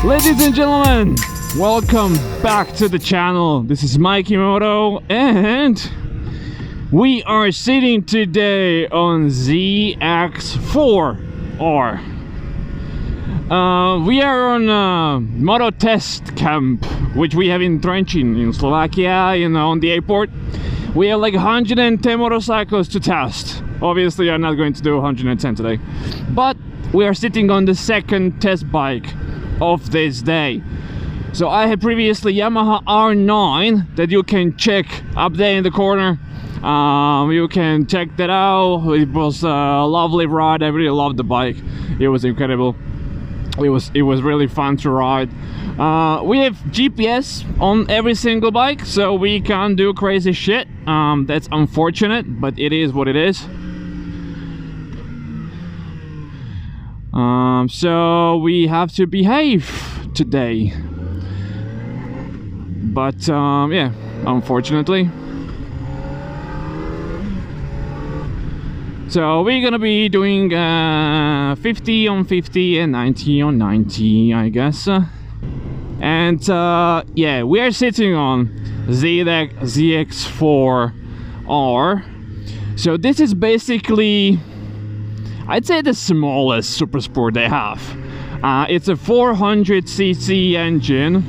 Ladies and gentlemen, welcome back to the channel. This is Mikey Moto, and we are sitting today on ZX4-R. We are on MotoTestCamp, which we have in Trencin in Slovakia, on the airport. We have like 110 motorcycles to test. Obviously, I'm not going to do 110 today, but we are sitting on the second test bike of this day. So I had previously Yamaha R9 that you can check up there in the corner. You can check that out. It was a lovely ride. I really loved the bike. It was incredible. It was really fun to ride. We have GPS on every single bike, so we can't do crazy shit. That's unfortunate, but it is what it is. So we have to behave today, but yeah, unfortunately. So we're gonna be doing 50 on 50 and 90 on 90, I guess. And yeah, we are sitting on ZX4-R. So this is basically, I'd say, the smallest super sport they have. It's a 400cc engine,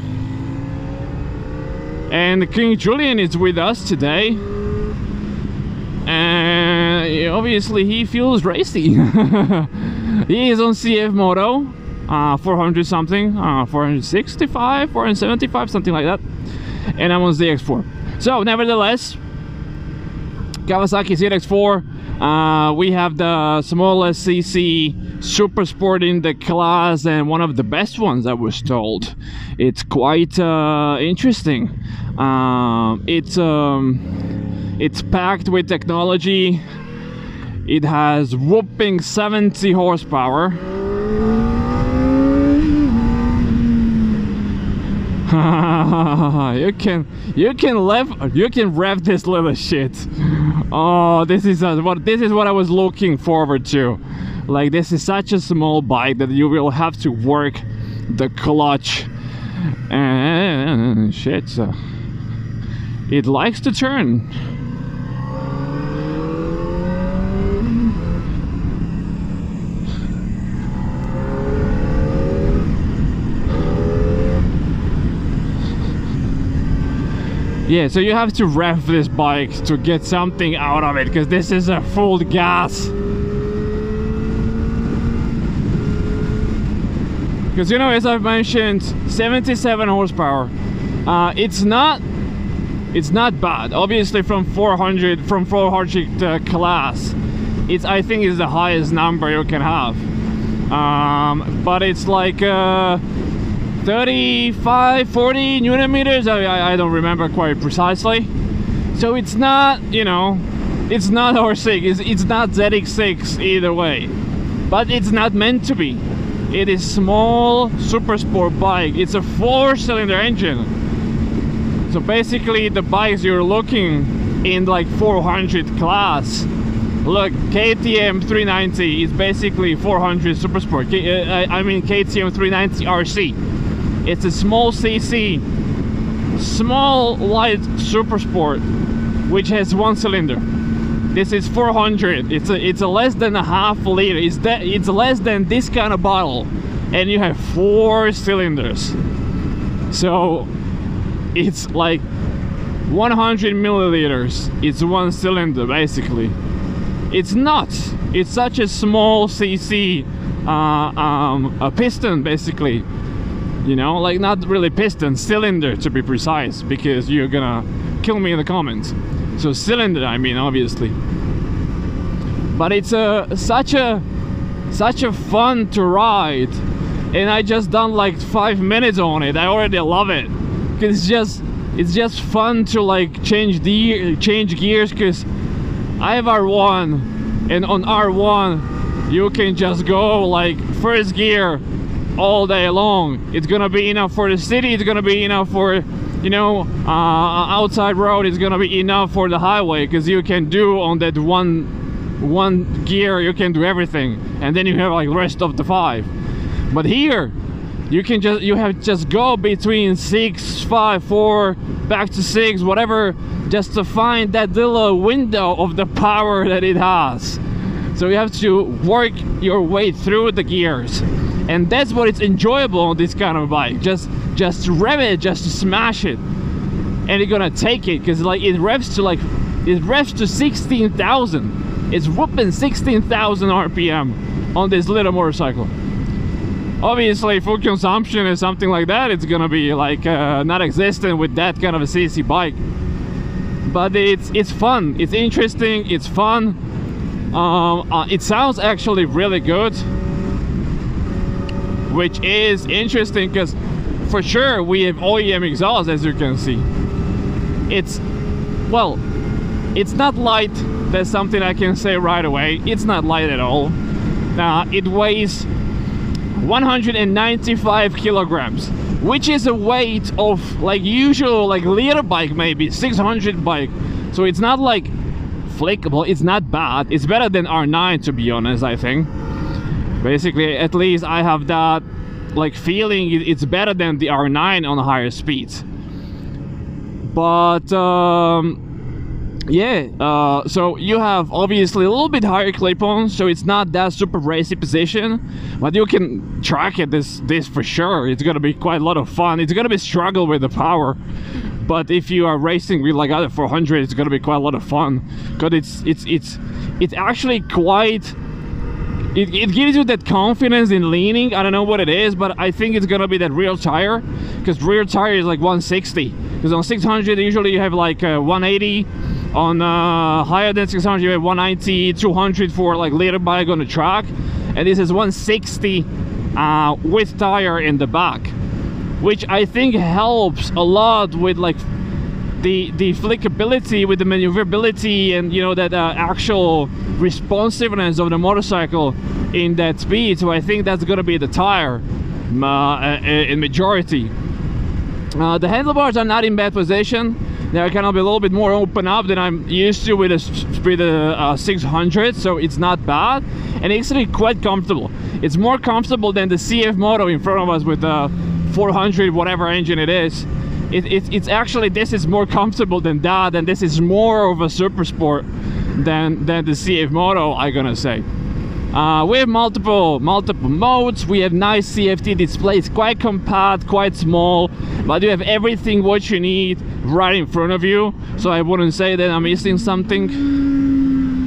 and King Julian is with us today, and obviously he feels racy. He is on CF Moto 400 something, 465, 475, something like that, and I'm on ZX4. So nevertheless, Kawasaki ZX4. We have the smallest CC super sport in the class, and one of the best ones, I was told. It's quite interesting. It's packed with technology. It has whopping 70 horsepower. you can rev this little shit. Oh, this is what I was looking forward to. Like, this is such a small bike that you will have to work the clutch and shit. It likes to turn. Yeah, so you have to rev this bike to get something out of it, because this is a full gas. Because, as I've mentioned, 77 horsepower. It's not bad. Obviously, from 400 class, I think is the highest number you can have. But it's like 35, 40 newton meters. I don't remember quite precisely. So it's not, it's not R6. It's not ZX6 either way. But it's not meant to be. It is small super sport bike. It's a 4-cylinder engine. So basically, the bikes you're looking in like 400 class. Look, KTM 390 is basically 400 super sport. I mean KTM 390 RC. It's a small CC, small light super sport, which has 1 cylinder. This is 400. It's a less than a half liter. It's less than this kind of bottle, and you have 4 cylinders. So it's like 100 milliliters. It's 1 cylinder basically. It's nuts. It's such a small CC a piston basically. Like, not really piston, cylinder to be precise, because you're gonna kill me in the comments. So cylinder, I mean, obviously. But it's such a fun to ride, and I just done like 5 minutes on it. I already love it, because it's just fun to like change gears, because I have R1, and on R1 you can just go like first gear all day long. It's gonna be enough for the city. It's gonna be enough for outside road. It's gonna be enough for the highway, because you can do on that one gear, you can do everything, and then you have like the rest of the 5. But here you can just go between 6, 5, 4, back to 6, whatever, just to find that little window of the power that it has. So you have to work your way through the gears, and that's what it's enjoyable on this kind of bike. Just rev it, just to smash it, and you're gonna take it, because like it revs to 16,000. It's whooping 16,000 RPM on this little motorcycle. Obviously, full consumption and something like that, it's gonna be like not existent with that kind of a CC bike. But it's fun, it's interesting, it's fun. It sounds actually really good, which is interesting, because for sure we have OEM exhaust, as you can see. It's, well, it's not light. That's something I can say right away. It's not light at all. It weighs 195 kilograms, which is a weight of like usual like liter bike, maybe 600 bike. So it's not like flickable. It's not bad. It's better than R9, to be honest, I think. Basically, at least I have that like feeling. It's better than the R9 on higher speeds. But yeah, so you have obviously a little bit higher clip-on, so it's not that super racy position, but you can track it this for sure. It's gonna be quite a lot of fun. It's gonna be struggle with the power, but if you are racing with like other 400, it's gonna be quite a lot of fun, because it's actually quite, it gives you that confidence in leaning. I don't know what it is, but I think it's gonna be that rear tire, because rear tire is like 160, because on 600 usually you have like 180. On higher than 600 you have 190, 200 for like liter bike on the track, and this is 160 with tire in the back, which I think helps a lot with like the flickability, with the maneuverability, and you know, that actual responsiveness of the motorcycle in that speed. So I think that's gonna be the tire in majority. The handlebars are not in bad position. They're kind of a little bit more open up than I'm used to with a 600, so it's not bad, and it's actually quite comfortable. It's more comfortable than the CF Moto in front of us with the 400 whatever engine it is. It's actually, this is more comfortable than that, and this is more of a super sport than the CF Moto, I'm gonna say. We have multiple modes. We have nice CFD displays, quite compact, quite small, but you have everything what you need right in front of you, so I wouldn't say that I'm missing something.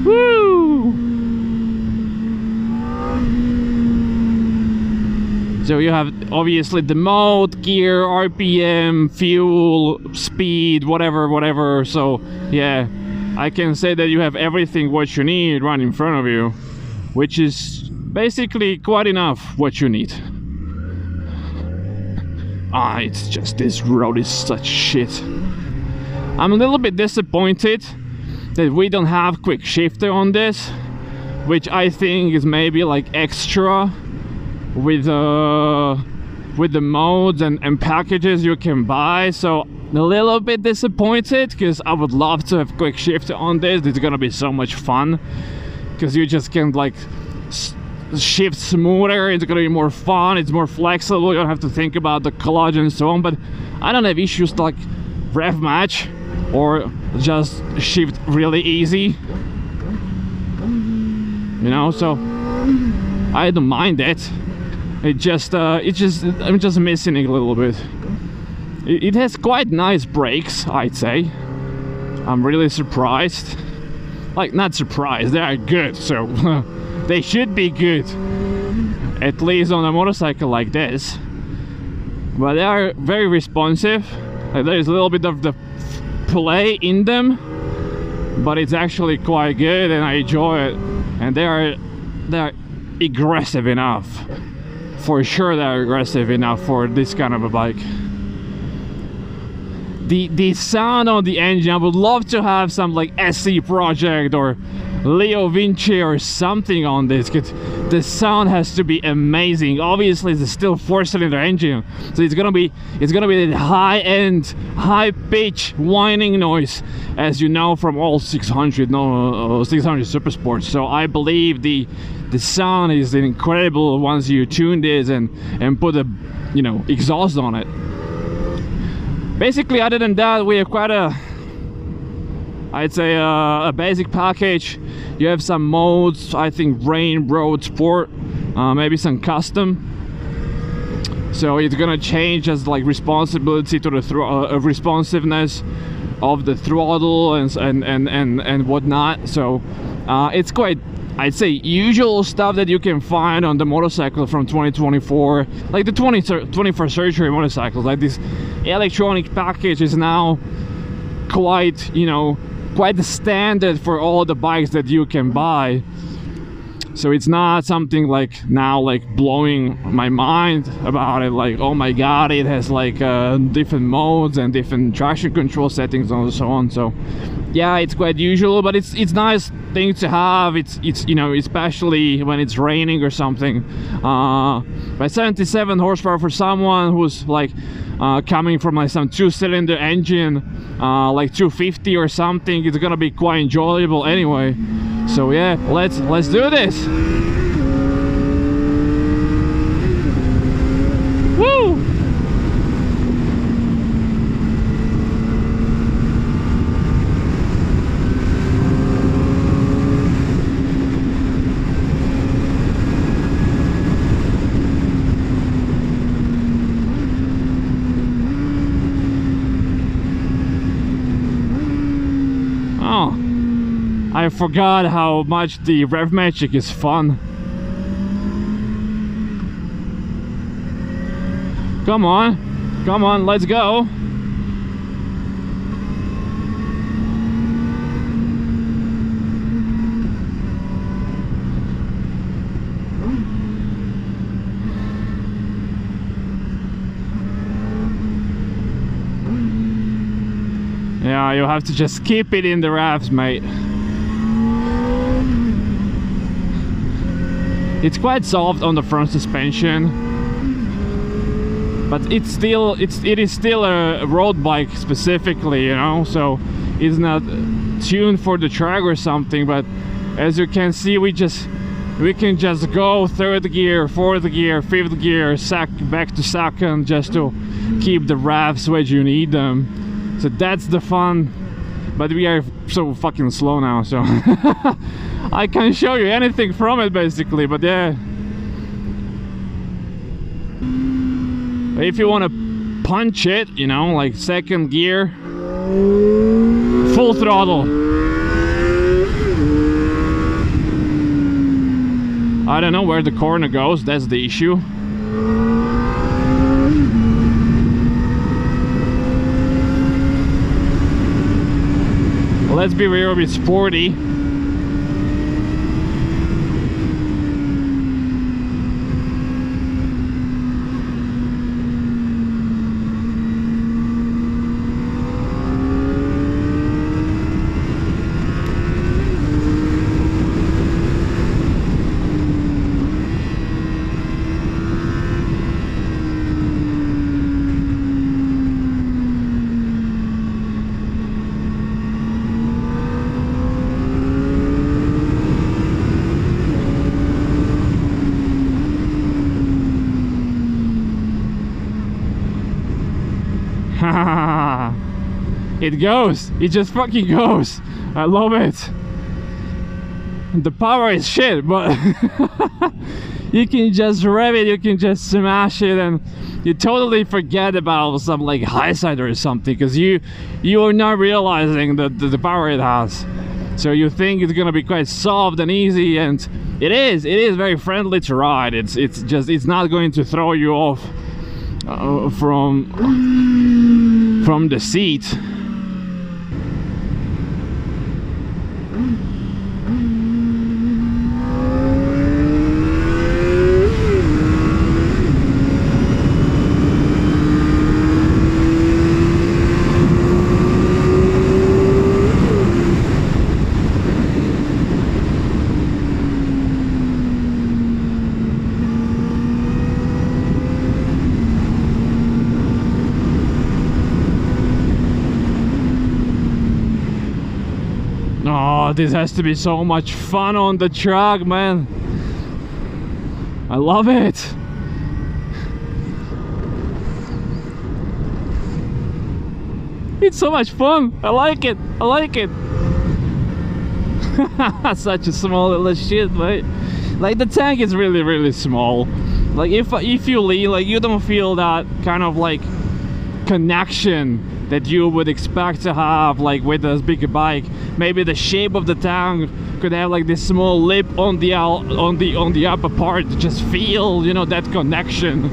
Woo! So you have obviously the mode, gear, RPM, fuel, speed, whatever. So yeah, I can say that you have everything what you need right in front of you, which is basically quite enough what you need. It's just, this road is such shit. I'm a little bit disappointed that we don't have quick shifter on this, which I think is maybe like extra with the modes and packages you can buy. So a little bit disappointed, because I would love to have quick shifter on this. It's gonna be so much fun, because you just can like shift smoother. It's gonna be more fun, it's more flexible, you don't have to think about the clutch and so on. But I don't have issues like rev match or just shift really easy, you know, so I don't mind it. I'm just missing it a little bit. It has quite nice brakes, I'd say. I'm really surprised. Like, not surprised, they are good, so they should be good, at least on a motorcycle like this. But they are very responsive. Like, there's a little bit of the play in them, but it's actually quite good, and I enjoy it. And they're aggressive enough. For sure they're aggressive enough for this kind of a bike. The sound on the engine, I would love to have some like SC Project or Leo Vinci or something on this, because the sound has to be amazing. Obviously it's still 4-cylinder engine, so it's gonna be that high-end, high-pitch whining noise, as you know from all 600 super sports. So I believe the sound is incredible once you tune this and put a you know, exhaust on it. Basically, other than that, we have quite a, I'd say a basic package. You have some modes, I think rain, road, sport, maybe some custom. So it's gonna change as like responsibility to the responsiveness of the throttle and whatnot. So it's quite, I'd say, usual stuff that you can find on the motorcycle from 2024, like the 21st century motorcycles. Like this electronic package is now quite, you know, quite the standard for all the bikes that you can buy. So it's not something like now like blowing my mind about it, like, oh my god, it has like different modes and different traction control settings and so on. So yeah, it's quite usual, but it's nice thing to have. It's you know, especially when it's raining or something. But 77 horsepower for someone who's like coming from like some 2-cylinder engine, like 250 or something, it's gonna be quite enjoyable anyway. So yeah, let's do this. Woo! Oh, I forgot how much the rev magic is fun. Come on, let's go. Yeah, you have to just keep it in the revs, mate. It's quite soft on the front suspension, but it is still a road bike specifically, you know, so it's not tuned for the track or something. But as you can see, we can just go third gear, fourth gear, fifth gear, back to second, just to keep the revs where you need them. So that's the fun. But we are so fucking slow now, so I can't show you anything from it basically. But yeah, if you want to punch it, you know, like second gear, full throttle. I don't know where the corner goes, that's the issue. Let's be real, a bit sporty. It goes, it just fucking goes. I love it. The power is shit, but you can just rev it, you can just smash it, and you totally forget about some like high side or something, because you are not realizing the power it has. So you think it's gonna be quite soft and easy, and it is very friendly to ride. It's not going to throw you off from the seat. Oh, this has to be so much fun on the track, man. I love it. It's so much fun. I like it. I like it. Such a small little shit, mate. Like the tank is really, really small. Like if you lean, like you don't feel that kind of like connection that you would expect to have like with a bigger bike. Maybe the shape of the tank could have like this small lip on the upper part to just feel, you know, that connection.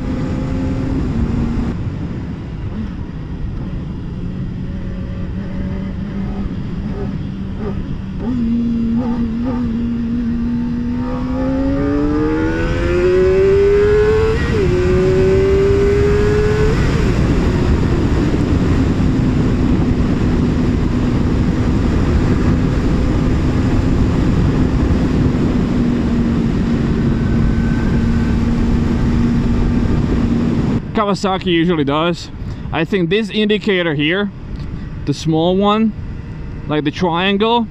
Kawasaki usually does. I think this indicator here, the small one, like the triangle,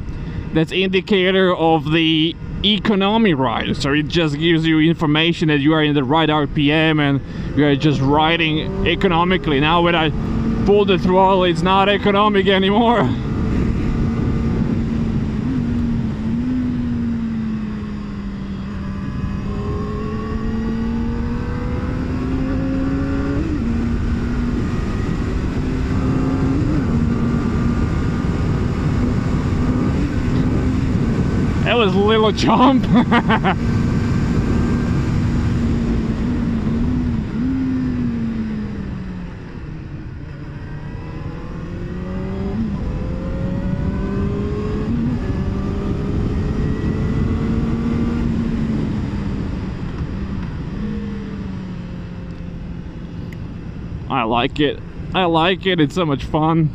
that's indicator of the economy ride. So it just gives you information that you are in the right RPM and you are just riding economically. Now when I pull the throttle, it's not economic anymore. That was a little jump. I like it. I like it. It's so much fun.